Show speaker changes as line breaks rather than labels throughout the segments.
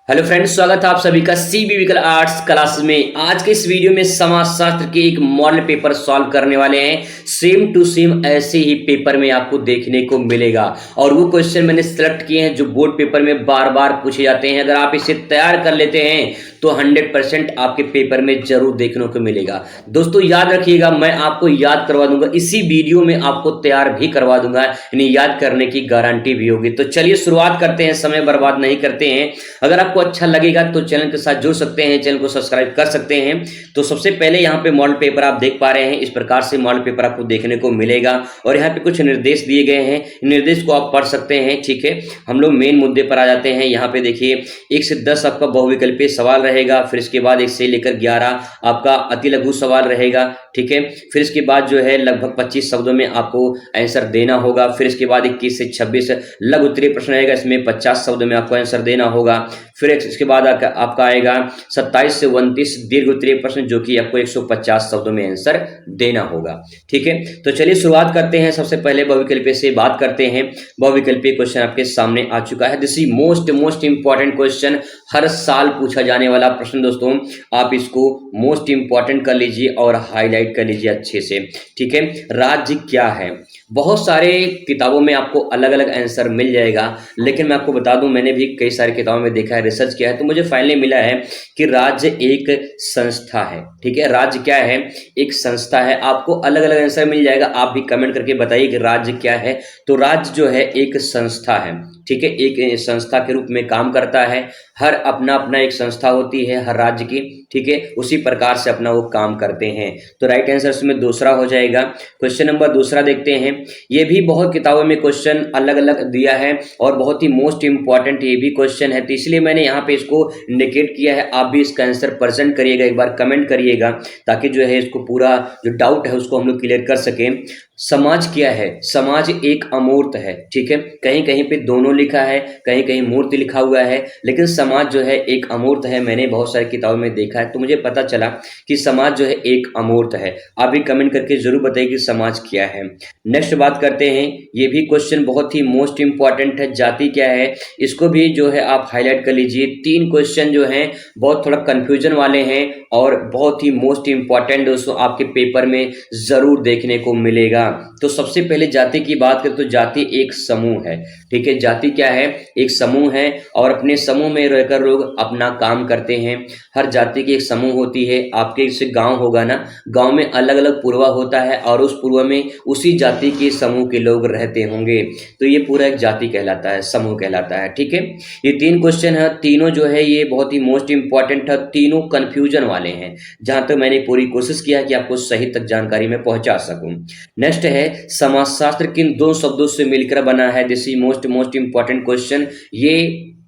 Hello friends, स्वागत है आप सभी का सीबीविकल आर्ट्स क्लास में। आज के इस वीडियो में समाजशास्त्र के एक मॉडल पेपर सॉल्व करने वाले हैं। सेम टू सेम ऐसे ही पेपर में आपको देखने को मिलेगा और वो क्वेश्चन मैंने सिलेक्ट किए हैं जो बोर्ड पेपर में बार बार पूछे जाते हैं। अगर आप इसे तैयार कर लेते हैं तो 100% आपके पेपर में जरूर देखने को मिलेगा। दोस्तों याद रखिएगा, मैं आपको याद करवा दूंगा, इसी वीडियो में आपको तैयार भी करवा दूंगा, यानी याद करने की गारंटी भी होगी। तो चलिए शुरुआत करते हैं, समय बर्बाद नहीं करते हैं। अगर आपको अच्छा लगेगा तो चैनल के साथ जुड़ सकते हैं, चैनल को सब्सक्राइब कर सकते हैं। तो सबसे पहले यहाँ पे मॉडल पेपर आप देख पा रहे हैं, इस प्रकार से मॉडल पेपर आपको देखने को मिलेगा और यहाँ पे कुछ निर्देश दिए गए हैं, निर्देश को आप पढ़ सकते हैं। ठीक है, हम लोग मेन मुद्दे पर आ जाते हैं। यहाँ पे देखिए 1 से 10 आपका बहुविकल्पीय सवाल रहेगा, फिर इसके बाद 1 से लेकर 11 आपका अति लघु सवाल रहेगा। ठीक है, फिर इसके बाद जो है लगभग 25 शब्दों में आपको आंसर देना होगा। फिर इसके बाद 21 से 26 लघु उत्तरीय प्रश्न रहेगा, इसमें 50 शब्दों में आपको आंसर देना होगा। फिर इसके बाद आपका आएगा 27 से 29 दीर्घ उत्तरीय प्रश्न, जो कि आपको 150 शब्दों में आंसर देना होगा। ठीक है, तो चलिए शुरुआत करते हैं। सबसे पहले बहुविकल्पीय से बात करते हैं। बहुविकल्पीय क्वेश्चन आपके सामने आ चुका है। This is most important question, हर साल पूछा जाने वाला प्रश्न। दोस्तों आप इसको मोस्ट इंपॉर्टेंट कर लीजिए और हाईलाइट कर लीजिए अच्छे से। ठीक है, राज्य क्या है? बहुत सारे किताबों में आपको अलग अलग आंसर मिल जाएगा, लेकिन मैं आपको बता दूं, मैंने भी कई सारी किताबों में देखा है, रिसर्च किया है, तो मुझे फाइनली मिला है कि राज्य एक संस्था है। ठीक है, राज्य क्या है? एक संस्था है। आपको अलग अलग आंसर मिल जाएगा, आप भी कमेंट करके बताइए कि राज्य क्या है। तो राज्य जो है एक संस्था है। ठीक है, एक संस्था के रूप में काम करता है। हर अपना अपना एक संस्था होती है हर राज्य की। ठीक है, उसी प्रकार से अपना वो काम करते हैं। तो राइट आंसर इसमें दूसरा हो जाएगा। क्वेश्चन नंबर दूसरा देखते हैं। ये भी बहुत किताबों में क्वेश्चन अलग अलग दिया है और बहुत ही मोस्ट इंपॉर्टेंट ये भी क्वेश्चन है, तो इसलिए मैंने यहाँ पे इसको इंडिकेट किया है। आप भी इसका आंसर प्रेजेंट करिएगा, एक बार कमेंट करिएगा, ताकि जो है इसको पूरा जो डाउट है उसको हम लोग क्लियर कर सकें। समाज क्या है? समाज एक अमूर्त है। ठीक है, कहीं कहीं पे दोनों लिखा है, कहीं कहीं मूर्ति लिखा हुआ है, लेकिन समाज जो है एक अमूर्त है। मैंने बहुत सारी किताबों में देखा है, तो मुझे पता चला कि समाज जो है एक अमूर्त है। आप भी कमेंट करके जरूर बताइए कि समाज क्या है। नेक्स्ट बात करते हैं। ये भी क्वेश्चन बहुत ही मोस्ट इंपॉर्टेंट है, जाति क्या है? इसको भी जो है आप हाईलाइट कर लीजिए। 3 क्वेश्चन जो हैं बहुत थोड़ा कंफ्यूजन वाले हैं और बहुत ही मोस्ट इंपॉर्टेंट दोस्तों आपके पेपर में जरूर देखने को मिलेगा। तो सबसे पहले जाति की बात करें तो जाति एक समूह है। ठीक है, जाति क्या है? एक समूह है और अपने समूह में रहकर लोग अपना काम करते हैं। हर जाति की एक समूह होती है। आपके जैसे गांव होगा ना, गांव में अलग अलग पूर्वा होता है और उस पूर्वा में उसी जाति के समूह के लोग रहते होंगे, तो ये पूरा एक जाति कहलाता है, समूह कहलाता है। ठीक है, ये 3 क्वेश्चन है, तीनों जो है ये बहुत ही मोस्ट इंपॉर्टेंट है, तीनों कंफ्यूजन वाले हैं। जहां तक मैंने पूरी कोशिश किया कि आपको सही तक जानकारी में पहुंचा सकूं। नेक्स्ट है, समाजशास्त्र किन 2 शब्दों से मिलकर बना है? This is most important question. ये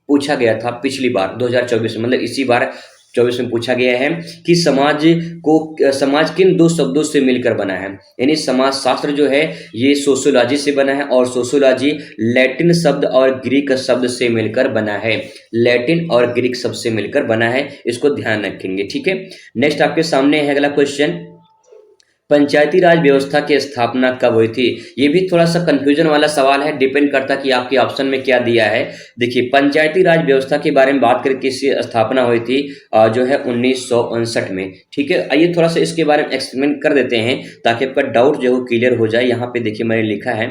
पूछा गया था पिछली बार 2024 में, मतलब इसी बार 24 में पूछा गया है कि समाज किन 2 शब्दों से मिलकर बना है। यानी समाजशास्त्र जो है ये सोशियोलॉजी से बना है और सोशियोलॉजी लैटिन शब्द और ग्रीक शब्द से मिलकर बना है। लैटिन और ग्रीक शब्द से मिलकर बना है, इसको ध्यान रखेंगे। ठीक है, नेक्स्ट आपके सामने है अगला क्वेश्चन। पंचायती राज व्यवस्था की स्थापना कब हुई थी? ये भी थोड़ा सा कंफ्यूजन वाला सवाल है, डिपेंड करता कि आपके ऑप्शन में क्या दिया है। देखिए, पंचायती राज व्यवस्था के बारे में बात करें, किसकी स्थापना हुई थी जो है 1959 में। ठीक है, आइए थोड़ा सा इसके बारे में एक्सप्लेन कर देते हैं ताकि आपका डाउट जो है क्लियर हो जाए। यहाँ पे देखिए मैंने लिखा है,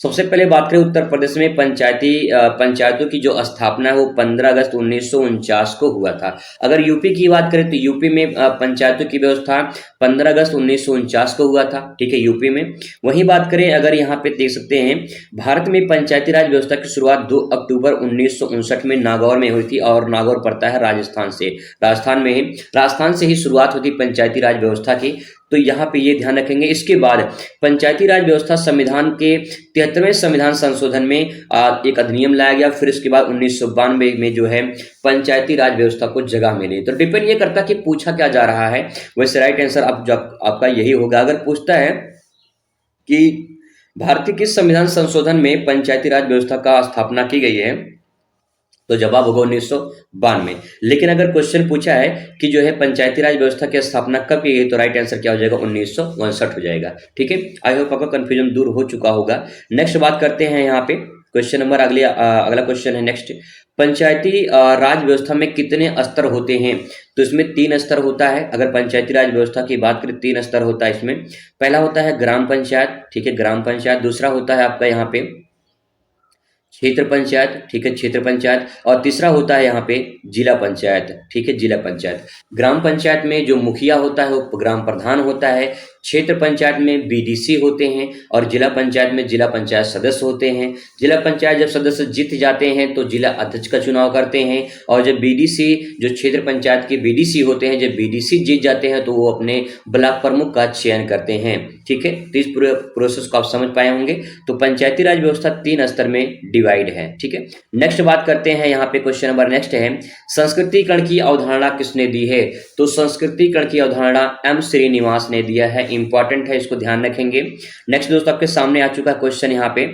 सबसे पहले बात करें उत्तर प्रदेश में पंचायतों की जो स्थापना है वो 15 अगस्त 1949 को हुआ था। अगर यूपी की बात करें तो यूपी में पंचायतों की व्यवस्था 15 अगस्त 1949 को हुआ था। ठीक है, यूपी में। वहीं बात करें, अगर यहाँ पे देख सकते हैं, भारत में पंचायती राज व्यवस्था की शुरुआत 2 अक्टूबर 1959 में नागौर में हुई थी और नागौर पड़ता है राजस्थान से। राजस्थान से ही शुरुआत होती पंचायती राज व्यवस्था की, तो यहाँ पे ये ध्यान रखेंगे। इसके बाद पंचायती राज व्यवस्था संविधान के 73वें संविधान संशोधन में एक अधिनियम लाया गया। फिर इसके बाद 1992 में जो है पंचायती राज व्यवस्था को जगह मिली। तो डिपेंड ये करता कि पूछा क्या जा रहा है, वैसे राइट आंसर आपका यही होगा। अगर पूछता है कि भारतीय किस संविधान संशोधन में पंचायती राज व्यवस्था का स्थापना की गई है, तो जवाब होगा 1992। लेकिन अगर क्वेश्चन पूछा है कि जो है पंचायती राज व्यवस्था की स्थापना कब की गई, तो राइट आंसर क्या हो जाएगा? 1959 हो जाएगा। ठीक है, आई होप आपका कंफ्यूजन दूर हो चुका होगा। नेक्स्ट बात करते हैं यहाँ पे क्वेश्चन नंबर अगला क्वेश्चन है नेक्स्ट। पंचायती राज व्यवस्था में कितने स्तर होते हैं? तो इसमें 3 स्तर होता है। अगर पंचायती राज व्यवस्था की बात करें 3 स्तर होता है इसमें। पहला होता है ग्राम पंचायत, ठीक है, ग्राम पंचायत। दूसरा होता है आपका यहाँ पे क्षेत्र पंचायत, ठीक है, क्षेत्र पंचायत। और तीसरा होता है यहाँ पे जिला पंचायत, ठीक है, जिला पंचायत। ग्राम पंचायत में जो मुखिया होता है वो ग्राम प्रधान होता है, क्षेत्र पंचायत में बीडीसी होते हैं, और जिला पंचायत में जिला पंचायत सदस्य होते हैं। जिला पंचायत जब सदस्य जीत जाते हैं तो जिला अध्यक्ष का चुनाव करते हैं, और जब बीडीसी, जो क्षेत्र पंचायत के बीडीसी होते हैं, जब बीडीसी जीत जाते हैं तो वो अपने ब्लॉक प्रमुख का चयन करते हैं, ठीक है। तो इस पूरे प्रोसेस को आप समझ पाए होंगे। तो पंचायती राज व्यवस्था 3 स्तर में डिवाइड है, ठीक है। नेक्स्ट बात करते हैं, यहाँ पे क्वेश्चन नंबर नेक्स्ट है, संस्कृतिकरण की अवधारणा किसने दी है? तो संस्कृतिकरण की अवधारणा एम श्रीनिवास ने दिया है। इंपॉर्टेंट है, इसको ध्यान रखेंगे। नेक्स्ट दोस्तों आपके सामने आ चुका क्वेश्चन, यहाँ पे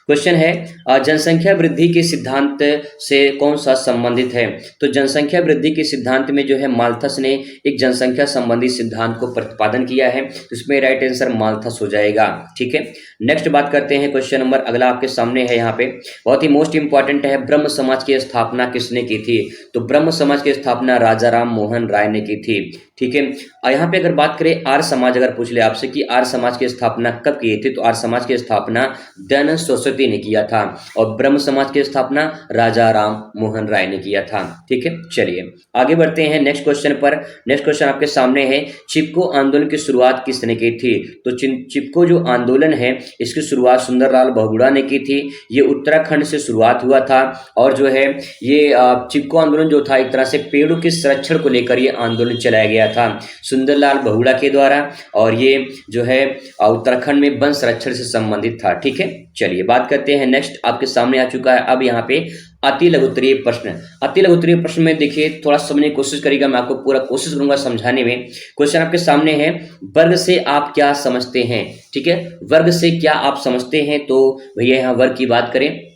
क्वेश्चन है जनसंख्या वृद्धि के सिद्धांत से कौन सा संबंधित है? तो जनसंख्या वृद्धि के सिद्धांत में जो है माल्थस ने एक जनसंख्या संबंधी सिद्धांत को प्रतिपादन किया है, तो इसमें राइट आंसर माल्थस हो जाएगा, ठीक है। नेक्स्ट बात करते हैं, क्वेश्चन नंबर अगला आपके सामने है, यहाँ पे बहुत ही मोस्ट इंपॉर्टेंट है, ब्रह्म समाज की स्थापना किसने की थी? तो ब्रह्म समाज की स्थापना राजा राम मोहन राय ने की थी, ठीक है। यहाँ पे अगर बात करें आर्य समाज, अगर पूछ ले आपसे कि आर्य समाज की स्थापना कब की थी, तो आर्य समाज की स्थापना दयानंद सरस्वती ने किया था, और ब्रह्म समाज की स्थापना राजा राम मोहन राय ने किया था, ठीक है। चलिए आगे बढ़ते हैं नेक्स्ट क्वेश्चन पर। नेक्स्ट क्वेश्चन आपके सामने है, चिपको आंदोलन की शुरुआत किसने की थी? तो चिपको जो आंदोलन है इसकी शुरुआत सुंदरलाल बहुगुणा ने की थी। ये उत्तराखंड से शुरुआत हुआ था, और जो है ये चिपको आंदोलन जो था एक तरह से पेड़ों के संरक्षण को लेकर ये आंदोलन चलाया गया था सुंदरलाल बहुगुणा के द्वारा, और ये जो है उत्तराखंड में वन संरक्षण से संबंधित था, ठीक है। चलिए बात करते हैं नेक्स्ट, आपके सामने आ चुका है अब यहाँ पे अति लघुत्तरीय प्रश्न। अति लघुत्तरीय प्रश्न में देखिए थोड़ा समझने की कोशिश करिएगा, मैं आपको पूरा कोशिश करूंगा समझाने में। क्वेश्चन आपके सामने है, वर्ग से आप क्या समझते हैं? ठीक है, वर्ग से क्या आप समझते हैं? तो भैया यहाँ वर्ग की बात करें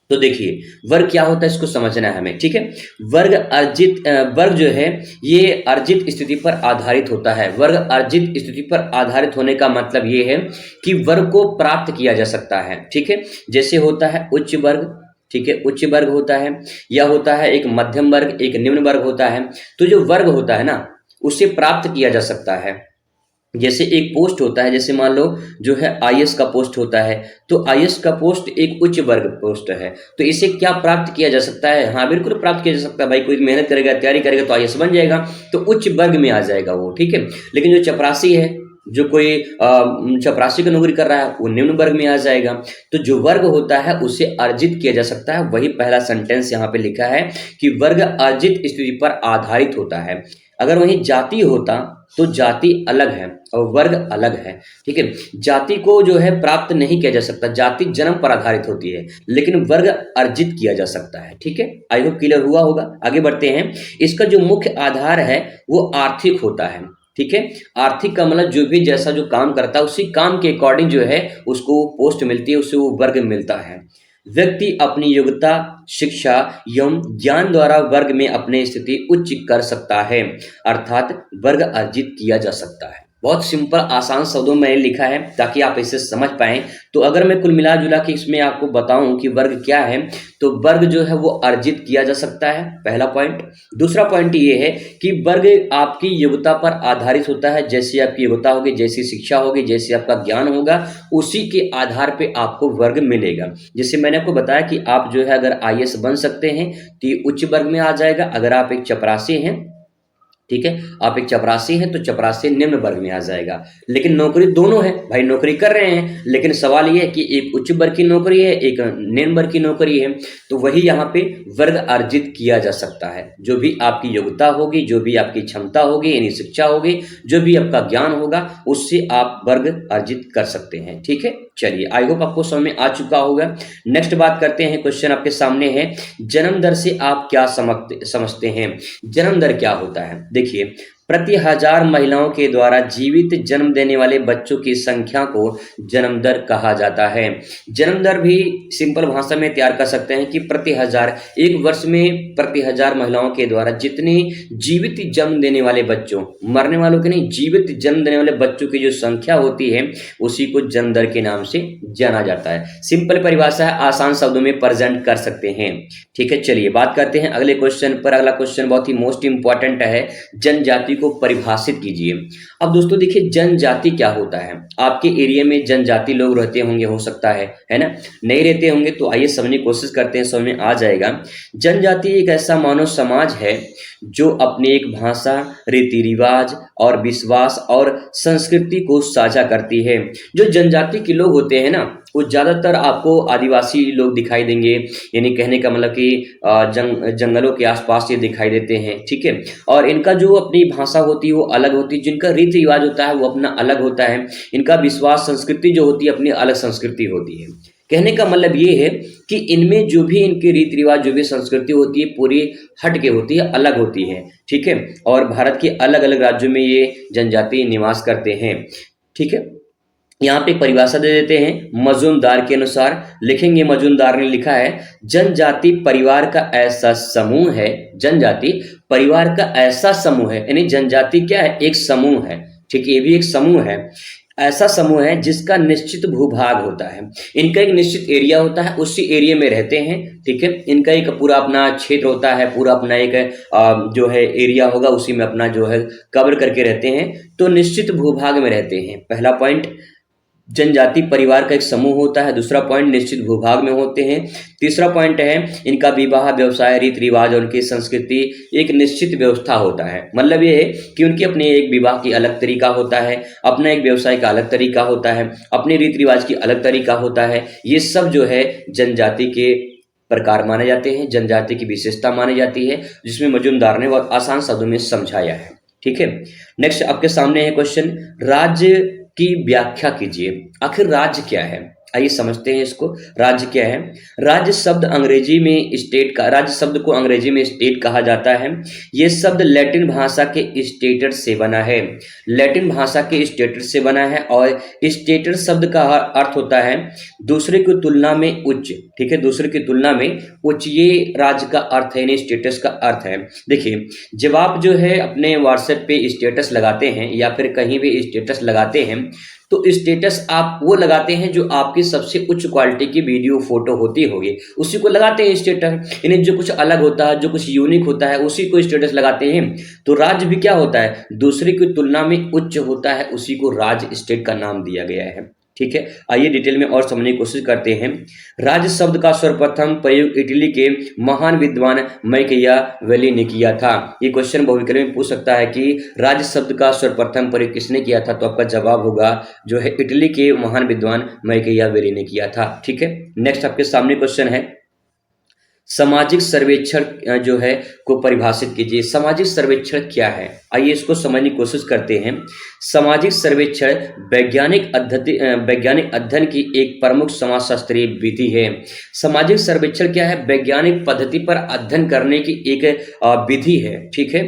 तो देखिए वर्ग क्या होता है इसको समझना है हमें, ठीक है। वर्ग जो है ये अर्जित स्थिति पर आधारित होता है। वर्ग अर्जित स्थिति पर आधारित होने का मतलब ये है कि वर्ग को प्राप्त किया जा सकता है, ठीक है। जैसे होता है उच्च वर्ग, ठीक है, उच्च वर्ग होता है, या होता है एक मध्यम वर्ग, एक निम्न वर्ग होता है। तो जो वर्ग होता है ना उसे प्राप्त किया जा सकता है। जैसे एक पोस्ट होता है, जैसे मान लो जो है आईएएस का पोस्ट होता है, तो आईएएस का पोस्ट एक उच्च वर्ग पोस्ट है, तो इसे क्या प्राप्त किया जा सकता है? हाँ बिल्कुल प्राप्त किया जा सकता है। भाई कोई मेहनत करेगा, तैयारी करेगा तो आईएएस बन जाएगा, तो उच्च वर्ग में आ जाएगा वो, ठीक है। लेकिन जो चपरासी है, जो कोई चपरासी की नौकरी कर रहा है वो निम्न वर्ग में आ जाएगा। तो जो वर्ग होता है उसे अर्जित किया जा सकता है, वही पहला सेंटेंस यहाँ पे लिखा है कि वर्ग अर्जित स्थिति पर आधारित होता है। अगर वहीं जाति होता तो जाति अलग है और वर्ग अलग है, ठीक है। जाति को जो है प्राप्त नहीं किया जा सकता, जाति जन्म पर आधारित होती है, लेकिन वर्ग अर्जित किया जा सकता है, ठीक है। आई होप क्लियर हुआ होगा। आगे बढ़ते हैं, इसका जो मुख्य आधार है वो आर्थिक होता है, ठीक है। आर्थिक का मतलब जो भी जैसा जो काम करता है उसी काम के अकॉर्डिंग जो है उसको पोस्ट मिलती है, उसे वो वर्ग मिलता है। व्यक्ति अपनी योग्यता, शिक्षा एवं ज्ञान द्वारा वर्ग में अपनी स्थिति उच्च कर सकता है, अर्थात वर्ग अर्जित किया जा सकता है। बहुत सिंपल आसान शब्दों में लिखा है ताकि आप इसे समझ पाएं। तो अगर मैं कुल मिला जुला के इसमें आपको बताऊं कि वर्ग क्या है, तो वर्ग जो है वो अर्जित किया जा सकता है, पहला पॉइंट। दूसरा पॉइंट ये है कि वर्ग आपकी योग्यता पर आधारित होता है, जैसी आपकी योग्यता होगी, जैसी शिक्षा होगी, जैसे आपका ज्ञान होगा, उसी के आधार पे आपको वर्ग मिलेगा। जैसे मैंने आपको बताया कि आप जो है अगर आईएएस बन सकते हैं तो ये उच्च वर्ग में आ जाएगा। अगर आप एक चपरासी हैं, ठीक है, आप एक चपरासी हैं तो चपरासी निम्न वर्ग में आ जाएगा। लेकिन नौकरी दोनों है, भाई नौकरी कर रहे हैं, लेकिन सवाल ये है कि एक उच्च वर्ग की नौकरी है, एक निम्न वर्ग की नौकरी है, तो वही यहाँ पे वर्ग अर्जित किया जा सकता है। जो भी आपकी योग्यता होगी, जो भी आपकी क्षमता होगी, यानी शिक्षा होगी, जो भी आपका ज्ञान होगा, उससे आप वर्ग अर्जित कर सकते हैं, ठीक है। चलिए आई होप आपको समझ में आ चुका होगा। नेक्स्ट बात करते हैं, क्वेश्चन आपके सामने है, जन्म दर से आप क्या समझते हैं? जन्म दर क्या होता है? देखिए प्रति हजार महिलाओं के द्वारा जीवित जन्म देने वाले बच्चों की संख्या को जन्म दर कहा जाता है। जन्म दर भी सिंपल भाषा में तैयार कर सकते हैं कि प्रति हजार, एक वर्ष में प्रति हजार महिलाओं के द्वारा जितने जीवित जन्म देने वाले बच्चों, मरने वालों के नहीं, जीवित जन्म देने वाले बच्चों की जो संख्या होती है उसी को जन्म दर के नाम से जाना जाता है। सिंपल परिभाषा है, आसान शब्दों में प्रेजेंट कर सकते हैं। ठीक है, चलिए बात करते हैं अगले क्वेश्चन पर। अगला क्वेश्चन बहुत ही मोस्ट इंपॉर्टेंट है, जनजाति को परिभाषित कीजिए। अब दोस्तों देखिए, जनजाति क्या होता है। आपके एरिया में जनजाति लोग रहते होंगे, हो सकता है ना, नहीं रहते होंगे तो आइए समझने की कोशिश करते हैं, समझ में आ जाएगा। जनजाति एक ऐसा मानव समाज है जो अपने एक भाषा, रीति रिवाज और विश्वास और संस्कृति को साझा करती है। जो जनजाति के लोग होते हैं ना, वो ज़्यादातर आपको आदिवासी लोग दिखाई देंगे, यानी कहने का मतलब कि जंगलों के आसपास ये दिखाई देते हैं। ठीक है, और इनका जो अपनी भाषा होती है वो अलग होती है, जिनका रीति रिवाज होता है वो अपना अलग होता है, इनका विश्वास, संस्कृति जो होती है अपनी अलग संस्कृति होती है। कहने का मतलब ये है कि इनमें जो भी इनके रीति रिवाज, जो भी संस्कृति होती है पूरी हट के होती है, अलग होती है। ठीक है, और भारत के अलग अलग राज्यों में ये जनजाति निवास करते हैं। ठीक है, यहाँ पे परिभाषा दे देते हैं मजूमदार के अनुसार, लिखेंगे, मजूमदार ने लिखा है, जनजाति परिवार का ऐसा समूह है, जनजाति परिवार का ऐसा समूह है, यानी जनजाति क्या है, एक समूह है। ठीक है, ये भी एक समूह है, ऐसा समूह है जिसका निश्चित भूभाग होता है। इनका एक निश्चित एरिया होता है, उसी एरिया में रहते हैं। ठीक है, इनका एक पूरा अपना क्षेत्र होता है, पूरा अपना एक जो है एरिया होगा, उसी में अपना जो है कवर करके रहते हैं, तो निश्चित भूभाग में रहते हैं। पहला पॉइंट, जनजाति परिवार का एक समूह होता है। दूसरा पॉइंट, निश्चित भूभाग में होते हैं। तीसरा पॉइंट है, इनका विवाह, व्यवसाय, रीति रिवाज और उनकी संस्कृति एक निश्चित व्यवस्था होता है। मतलब ये है कि उनकी अपने एक विवाह की अलग तरीका होता है, अपना एक व्यवसाय का अलग तरीका होता है, अपने रीति रिवाज की अलग तरीका होता है। ये सब जो है जनजाति के प्रकार माने जाते हैं, जनजाति की विशेषता मानी जाती है, जिसमें मजूमदार ने बहुत आसान शब्दों में समझाया है। ठीक है, नेक्स्ट आपके सामने है क्वेश्चन, राज्य की व्याख्या कीजिए। आखिर राज्य क्या है, आइए समझते हैं इसको। राज्य क्या है? राज्य शब्द अंग्रेजी में स्टेट का, राज्य शब्द को अंग्रेजी में स्टेट कहा जाता है। यह शब्द लैटिन भाषा के स्टेटस से बना है, लैटिन भाषा के स्टेटस से बना है, और स्टेटस शब्द का अर्थ होता है दूसरे की तुलना में उच्च। ठीक है, दूसरे की तुलना में उच्च, ये राज्य का अर्थ है, स्टेटस का अर्थ है। देखिए, जब आप जो है अपने व्हाट्सएप पे स्टेटस लगाते हैं या फिर कहीं भी स्टेटस लगाते हैं, तो स्टेटस आप वो लगाते हैं जो आपकी सबसे उच्च क्वालिटी की वीडियो फोटो होती होगी, उसी को लगाते हैं स्टेटस। यानी जो कुछ अलग होता है, जो कुछ यूनिक होता है, उसी को स्टेटस लगाते हैं। तो राज्य भी क्या होता है, दूसरे की तुलना में उच्च होता है, उसी को राज्य, स्टेट का नाम दिया गया है। ठीक है, आइए डिटेल में और समझने की कोशिश करते हैं। राज्य शब्द का सर्वप्रथम प्रयोग इटली के महान विद्वान मैकियावेली ने किया था। ये क्वेश्चन बहुविकल्प में पूछ सकता है कि राज्य शब्द का सर्वप्रथम प्रयोग किसने किया था, तो आपका जवाब होगा जो है इटली के महान विद्वान मैकियावेली ने किया था। ठीक है, नेक्स्ट आपके सामने क्वेश्चन है, सामाजिक सर्वेक्षण जो है को परिभाषित कीजिए। सामाजिक सर्वेक्षण क्या है, आइए इसको समझने की कोशिश करते हैं। सामाजिक सर्वेक्षण वैज्ञानिक अध्ययन की एक प्रमुख समाजशास्त्रीय विधि है। सामाजिक सर्वेक्षण क्या है, वैज्ञानिक पद्धति पर अध्ययन करने की एक विधि है। ठीक है,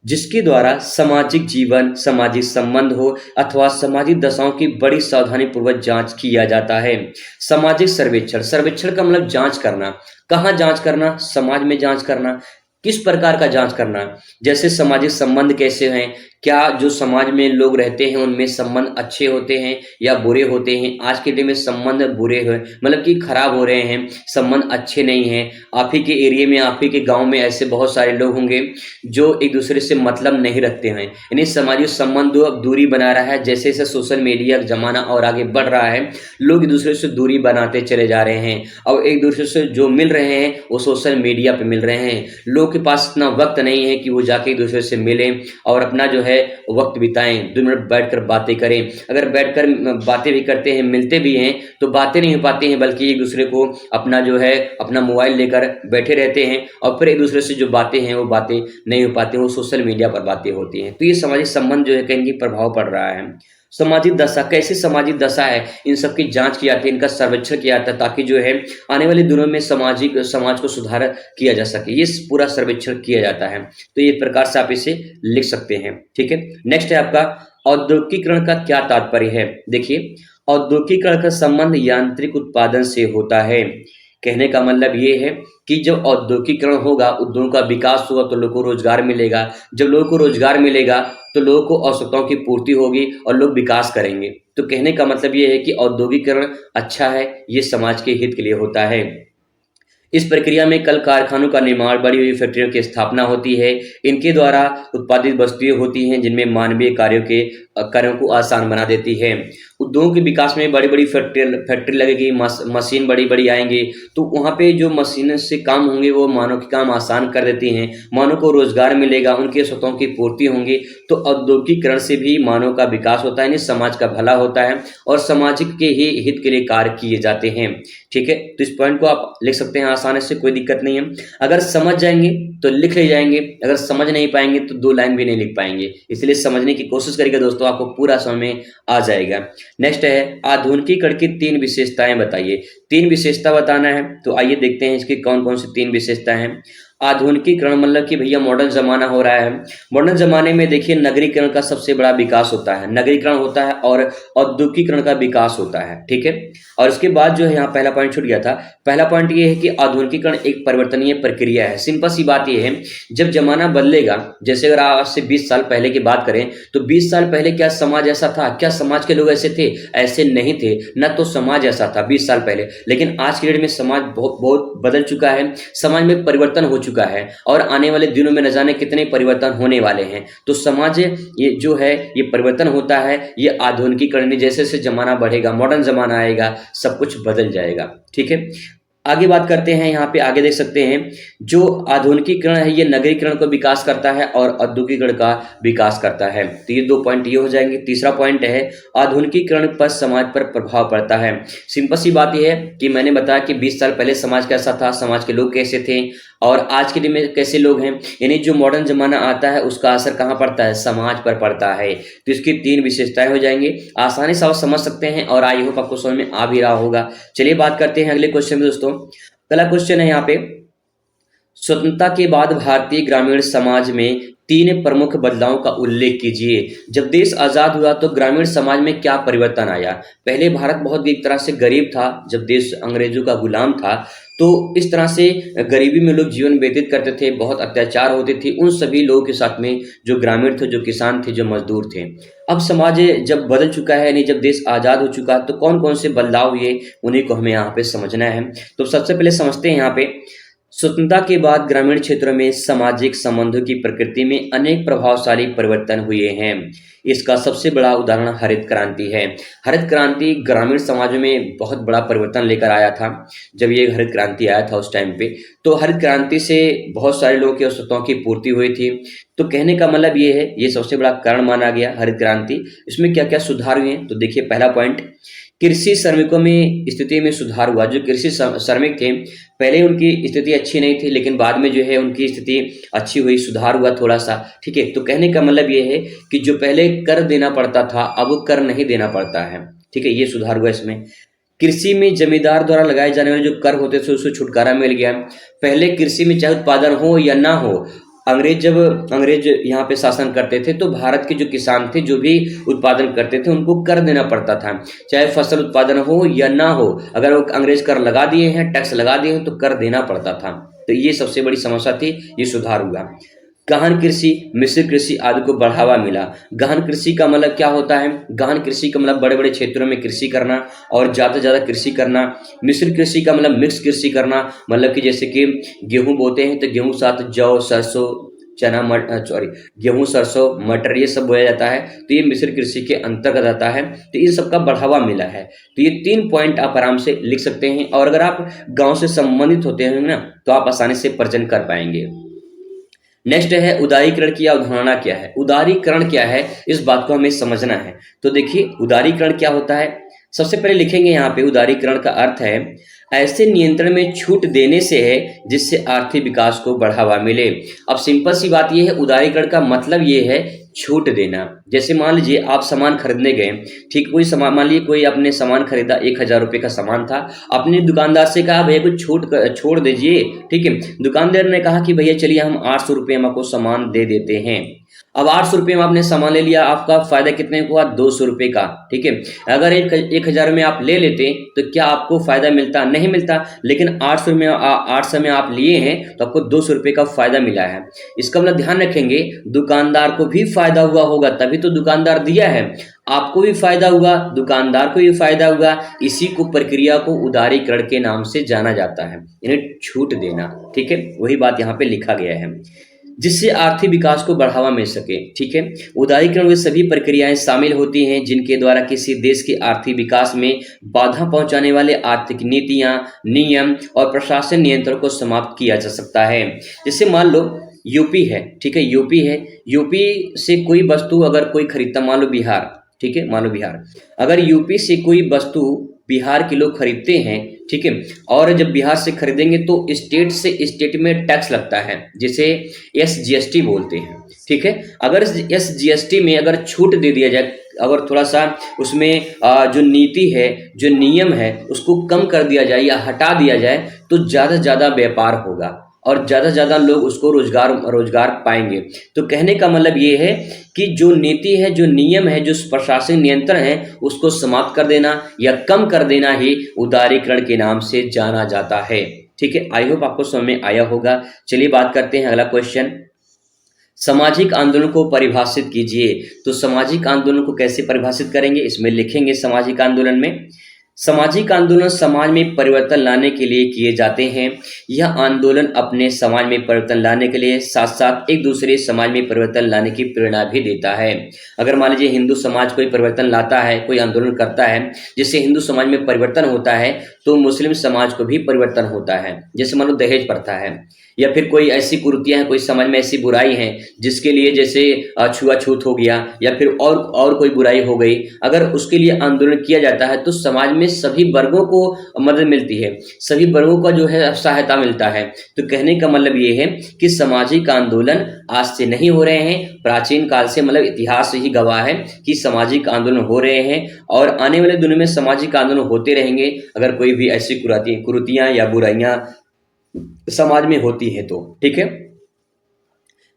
जिसके द्वारा सामाजिक जीवन, सामाजिक संबंध हो अथवा सामाजिक दशाओं की बड़ी सावधानी पूर्वक जांच किया जाता है। सामाजिक सर्वेक्षण, सर्वेक्षण का मतलब जांच करना। कहाँ जांच करना, समाज में जांच करना। किस प्रकार का जांच करना, जैसे सामाजिक संबंध कैसे हैं, क्या जो समाज में लोग रहते हैं उनमें संबंध अच्छे होते हैं या बुरे होते हैं। आज के दिन में संबंध बुरे हैं, मतलब कि खराब हो रहे हैं, संबंध अच्छे नहीं हैं। आप ही के एरिया में, आप ही के गांव में ऐसे बहुत सारे लोग होंगे जो एक दूसरे से मतलब नहीं रखते हैं, यानी सामाजिक संबंध अब दूरी बना रहा है। जैसे जैसे सोशल मीडिया का जमाना और आगे बढ़ रहा है, लोग एक दूसरे से दूरी बनाते चले जा रहे हैं, और एक दूसरे से जो मिल रहे हैं वो सोशल मीडिया पे मिल रहे हैं। लोगों के पास इतना वक्त नहीं है कि वो जाके एक दूसरे से मिलें और अपना जो है वक्त बिताएं, 2 मिनट बैठकर बातें करें। अगर बैठकर बातें भी करते हैं, मिलते भी हैं, तो बातें नहीं हो पाती हैं, बल्कि एक दूसरे को अपना जो है अपना मोबाइल लेकर बैठे रहते हैं, और फिर एक दूसरे से जो बातें हैं वो बातें नहीं हो पाती हैं, वो सोशल मीडिया पर बातें होती हैं। तो ये सामाजिक संबंध जो है कहीं प्रभाव पड़ रहा है। सामाजिक दशा, कैसी सामाजिक दशा है, इन सब की जांच की जाती है, इनका सर्वेक्षण किया जाता है, ताकि जो है आने वाले दिनों में समाज को सुधार किया जा सके। ये पूरा सर्वेक्षण किया जाता है। तो ये प्रकार से आप इसे लिख सकते हैं। ठीक है, नेक्स्ट है आपका औद्योगिकीकरण का क्या तात्पर्य है। देखिए, औद्योगिकीकरण का संबंध यांत्रिक उत्पादन से होता है। कहने का मतलब ये है कि जब औद्योगिकीकरण होगा, उद्योगों का विकास होगा, तो लोगों को रोजगार मिलेगा। जब लोगों को रोजगार मिलेगा तो लोगों को आवश्यकताओं की पूर्ति होगी और लोग विकास करेंगे। तो कहने का मतलब ये है कि औद्योगिकीकरण अच्छा है, ये समाज के हित के लिए होता है। इस प्रक्रिया में कल कारखानों का निर्माण, बड़ी बड़ी फैक्ट्रियों की स्थापना होती है। इनके द्वारा उत्पादित वस्तुएं होती हैं जिनमें मानवीय कार्यों को आसान बना देती है। उद्योगों के विकास में बड़ी बड़ी फैक्ट्री लगेगी, मशीन बड़ी बड़ी आएंगी, तो वहाँ पे जो मशीन से काम होंगे वो मानव के काम आसान कर देती हैं। मानव को रोजगार मिलेगा, उनकी आवश्यकताओं की पूर्ति होंगी। तो औद्योगिकीकरण से भी मानव का विकास होता है, यानी समाज का भला होता है और सामाजिक के ही हित के लिए कार्य किए जाते हैं। ठीक है, तो इस पॉइंट को आप लिख सकते हैं आसानी से, कोई दिक्कत नहीं है। अगर समझ जाएंगे तो लिख ले जाएंगे, अगर समझ नहीं पाएंगे तो 2 लाइन भी नहीं लिख पाएंगे। इसलिए समझने की कोशिश करिएगा दोस्तों, आपको पूरा समझ में आ जाएगा। नेक्स्ट है आधुनिकीकरण की 3 विशेषताएं बताइए। 3 विशेषता बताना है, तो आइए देखते हैं इसकी कौन कौन सी 3 विशेषता हैं। आधुनिकीकरण मतलब कि भैया मॉडर्न जमाना हो रहा है। मॉडर्न जमाने में देखिए नगरीकरण का सबसे बड़ा विकास होता है, नगरीकरण होता है और औद्योगिकीकरण का विकास होता है। ठीक है, और इसके बाद जो है यहाँ पहला पॉइंट छूट गया था। पहला पॉइंट ये है कि आधुनिकीकरण एक परिवर्तनीय प्रक्रिया है। सिंपल सी बात ये है, जब जमाना बदलेगा, जैसे अगर आज से 20 साल पहले की बात करें तो 20 साल पहले क्या समाज ऐसा था? क्या समाज के लोग ऐसे थे? ऐसे नहीं थे, न तो समाज ऐसा था 20 साल पहले। लेकिन आज की डेट में समाज बहुत बदल चुका है, समाज में परिवर्तन हो चुका है और आने वाले दिनों में न जाने कितने परिवर्तन होने वाले हैं। तो समाज ये जो है ये परिवर्तन होता है, ये आधुनिकीकरण, जैसे जैसे जमाना बढ़ेगा, मॉडर्न जमाना आएगा, सब कुछ बदल जाएगा। ठीक है, आगे बात करते हैं। यहाँ पे आगे देख सकते हैं, जो आधुनिकीकरण है ये नगरीकरण को विकास करता है और औद्योगिकीकरण का विकास करता है। तो ये 2 पॉइंट ये हो जाएंगे। तीसरा पॉइंट है आधुनिकीकरण पर समाज पर प्रभाव पड़ता है। सिंपल सी बात यह है कि मैंने बताया कि 20 साल पहले समाज कैसा था, समाज के लोग कैसे थे और आज के दिन में कैसे लोग हैं, यानी जो मॉडर्न जमाना आता है उसका असर कहाँ पड़ता है? समाज पर पड़ता है। तो इसकी 3 विशेषताएं हो जाएंगी, आसानी से आप समझ सकते हैं और आई होप आपको समझ में आ भी रहा होगा। चलिए बात करते हैं अगले क्वेश्चन में दोस्तों। पहला क्वेश्चन है यहाँ पे, स्वतंत्रता के बाद भारतीय ग्रामीण समाज में 3 प्रमुख बदलावों का उल्लेख कीजिए। जब देश आजाद हुआ तो ग्रामीण समाज में क्या परिवर्तन आया? पहले भारत बहुत एक तरह से गरीब था, जब देश अंग्रेजों का गुलाम था, तो इस तरह से गरीबी में लोग जीवन व्यतीत करते थे, बहुत अत्याचार होते थे उन सभी लोगों के साथ में, जो ग्रामीण थे, जो किसान थे, जो मजदूर थे। अब समाज जब बदल चुका है, यानी जब देश आजाद हो चुका है, तो कौन कौन से बदलाव हुए उन्हीं को हमें यहाँ पे समझना है। तो सबसे पहले समझते हैं यहाँ पे, स्वतंत्रता के बाद ग्रामीण क्षेत्रों में सामाजिक संबंधों की प्रकृति में अनेक प्रभावशाली परिवर्तन हुए हैं। इसका सबसे बड़ा उदाहरण हरित क्रांति है। हरित क्रांति ग्रामीण समाज में बहुत बड़ा परिवर्तन लेकर आया था। जब ये हरित क्रांति आया था उस टाइम पे, तो हरित क्रांति से बहुत सारे लोगों की आवश्यकताओं की पूर्ति हुई थी। तो कहने का मतलब ये है, ये सबसे बड़ा कारण माना गया हरित क्रांति। इसमें क्या क्या सुधार हुए हैं, तो देखिए पहला पॉइंट, कृषि श्रमिकों में स्थिति में सुधार हुआ। जो कृषि श्रमिक थे, पहले उनकी स्थिति अच्छी नहीं थी, लेकिन बाद में जो है उनकी स्थिति अच्छी हुई, सुधार हुआ थोड़ा सा। ठीक है, तो कहने का मतलब ये है कि जो पहले कर देना पड़ता था अब कर नहीं देना पड़ता है। ठीक है, ये सुधार हुआ इसमें। कृषि में जमींदार द्वारा लगाए जाने वाले जो कर होते थे उससे छुटकारा मिल गया। पहले कृषि में चाहे उत्पादन हो या ना हो, जब अंग्रेज यहाँ पे शासन करते थे तो भारत के जो किसान थे, जो भी उत्पादन करते थे, उनको कर देना पड़ता था, चाहे फसल उत्पादन हो या ना हो। अगर वो अंग्रेज कर लगा दिए हैं, टैक्स लगा दिए हैं, तो कर देना पड़ता था। तो ये सबसे बड़ी समस्या थी, ये सुधार हुआ। गहन कृषि, मिश्र कृषि आदि को बढ़ावा मिला। गहन कृषि का मतलब क्या होता है? गहन कृषि का मतलब बड़े बड़े क्षेत्रों में कृषि करना और ज़्यादा से ज़्यादा कृषि करना। मिश्र कृषि का मतलब मिक्स कृषि करना, मतलब कि जैसे कि गेहूं बोते हैं तो गेहूं साथ जौ, सरसों, चना, गेहूं, सरसों, मटर, ये सब बोया जाता है, तो ये मिश्र कृषि के अंतर्गत आता है। तो इन सबका बढ़ावा मिला है। तो ये 3 पॉइंट आप आराम से लिख सकते हैं और अगर आप गाँव से संबंधित होते हैं ना तो आप आसानी से प्रेजेंट कर पाएंगे। नेक्स्ट है उदारीकरण की अवधारणा क्या है? उदारीकरण क्या है, इस बात को हमें समझना है। तो देखिए उदारीकरण क्या होता है। सबसे पहले लिखेंगे यहाँ पे उदारीकरण का अर्थ है ऐसे नियंत्रण में छूट देने से है जिससे आर्थिक विकास को बढ़ावा मिले। अब सिंपल सी बात यह है, उदारीकरण का मतलब ये है छूट देना। जैसे मान लीजिए आप सामान खरीदने गए, ठीक, कोई सामान, मान लीजिए कोई आपने सामान खरीदा, 1,000 रुपये का सामान था, अपने दुकानदार से कहा भैया कुछ छूट छोड़ दीजिए, ठीक है। दुकानदार ने कहा कि भैया चलिए हम 800 रुपये हम आपको सामान दे देते हैं। अब 800 रुपये में आपने सामान ले लिया, आपका फायदा कितने को हुआ, 200 रुपये का, ठीक है। अगर 1,000 में आप ले लेते तो क्या आपको फायदा मिलता, नहीं मिलता, लेकिन 800 में आप लिए हैं तो आपको 200 रुपये का फायदा मिला है। इसका मतलब ध्यान रखेंगे, दुकानदार को भी फायदा हुआ होगा, तभी तो दुकानदार दिया है, आपको भी फायदा हुआ, दुकानदार को भी फायदा हुआ। इसी को प्रक्रिया को उदारीकरण के नाम से जाना जाता है, यानी छूट देना, ठीक है। वही बात यहाँ पे लिखा गया है, जिससे आर्थिक विकास को बढ़ावा मिल सके, ठीक है। उदारीकरण में सभी प्रक्रियाएं शामिल होती हैं जिनके द्वारा किसी देश के आर्थिक विकास में बाधा पहुंचाने वाले आर्थिक नीतियां, नियम और प्रशासन नियंत्रण को समाप्त किया जा सकता है। जैसे मान लो यूपी है, ठीक है, यूपी है, यूपी से कोई वस्तु अगर कोई खरीदता, मान लो बिहार, ठीक है, मान लो बिहार, अगर यूपी से कोई वस्तु बिहार के लोग खरीदते हैं, ठीक है, और जब बिहार से खरीदेंगे तो स्टेट से स्टेट में टैक्स लगता है, जिसे SGST बोलते हैं, ठीक है। अगर SGST में अगर छूट दे दिया जाए, अगर थोड़ा सा उसमें जो नीति है, जो नियम है, उसको कम कर दिया जाए या हटा दिया जाए तो ज़्यादा से ज़्यादा व्यापार होगा और ज़्यादा से ज़्यादा लोग उसको रोजगार पाएंगे। तो कहने का मतलब ये है कि जो नीति है, जो नियम है, जो प्रशासनिक नियंत्रण है, उसको समाप्त कर देना या कम कर देना ही उदारीकरण के नाम से जाना जाता है, ठीक है। आई होप आपको समझ में आया होगा। चलिए बात करते हैं अगला क्वेश्चन, सामाजिक आंदोलन को परिभाषित कीजिए। तो सामाजिक आंदोलन को कैसे परिभाषित करेंगे, इसमें लिखेंगे सामाजिक आंदोलन में, सामाजिक आंदोलन समाज में परिवर्तन लाने के लिए किए जाते हैं। यह आंदोलन अपने समाज में परिवर्तन लाने के लिए साथ साथ एक दूसरे समाज में परिवर्तन लाने की प्रेरणा भी देता है। अगर मान लीजिए हिंदू समाज कोई परिवर्तन लाता है, कोई आंदोलन करता है जिससे हिंदू समाज में परिवर्तन होता है, तो मुस्लिम समाज को भी परिवर्तन होता है। जैसे मान लो दहेज प्रथा है, या फिर कोई ऐसी कुरीतियां हैं, कोई समाज में ऐसी बुराई है जिसके लिए, जैसे छुआछूत हो गया या फिर और कोई बुराई हो गई, अगर उसके लिए आंदोलन किया जाता है तो समाज में सभी वर्गों को मदद मिलती है, सभी वर्गों का जो है सहायता मिलता है। तो कहने का मतलब ये है कि सामाजिक आंदोलन आज से नहीं हो रहे हैं, प्राचीन काल से, मतलब इतिहास ही गवाह है कि सामाजिक आंदोलन हो रहे हैं और आने वाले दिनों में सामाजिक आंदोलन होते रहेंगे अगर कोई भी ऐसी कुरीतियां या बुराइयां समाज में होती है तो, ठीक है।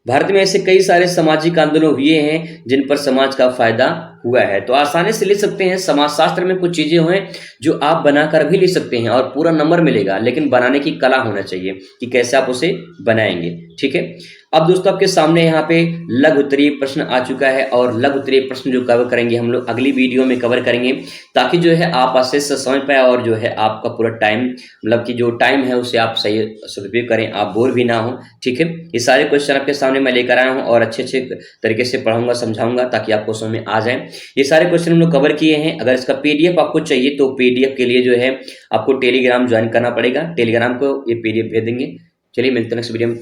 भारत में ऐसे कई सारे सामाजिक आंदोलन हुए हैं जिन पर समाज का फायदा हुआ है। तो आसानी से लिख सकते हैं, समाजशास्त्र में कुछ चीजें हैं जो आप बनाकर भी लिख सकते हैं और पूरा नंबर मिलेगा, लेकिन बनाने की कला होना चाहिए कि कैसे आप उसे बनाएंगे, ठीक है। अब दोस्तों आपके सामने यहाँ पे लघु उत्तरीय प्रश्न आ चुका है और लघु उत्तरीय प्रश्न जो कवर करेंगे हम लोग अगली वीडियो में कवर करेंगे, ताकि जो है आप अच्छे से समझ पाए और जो है आपका पूरा टाइम, मतलब कि जो टाइम है उसे आप सही सदुपयोग करें, आप बोर भी ना हो, ठीक है। ये सारे क्वेश्चन आपके सामने मैं लेकर आया हूँ और अच्छे तरीके से पढ़ाऊंगा, समझाऊंगा, ताकि आपको समझ में आ जाए। ये सारे क्वेश्चन हम लोग कवर किए हैं। अगर इसका PDF आपको चाहिए तो PDF के लिए जो है आपको टेलीग्राम ज्वाइन करना पड़ेगा, टेलीग्राम को ये PDF भेज देंगे। चलिए मिलते हैं नेक्स्ट वीडियो में।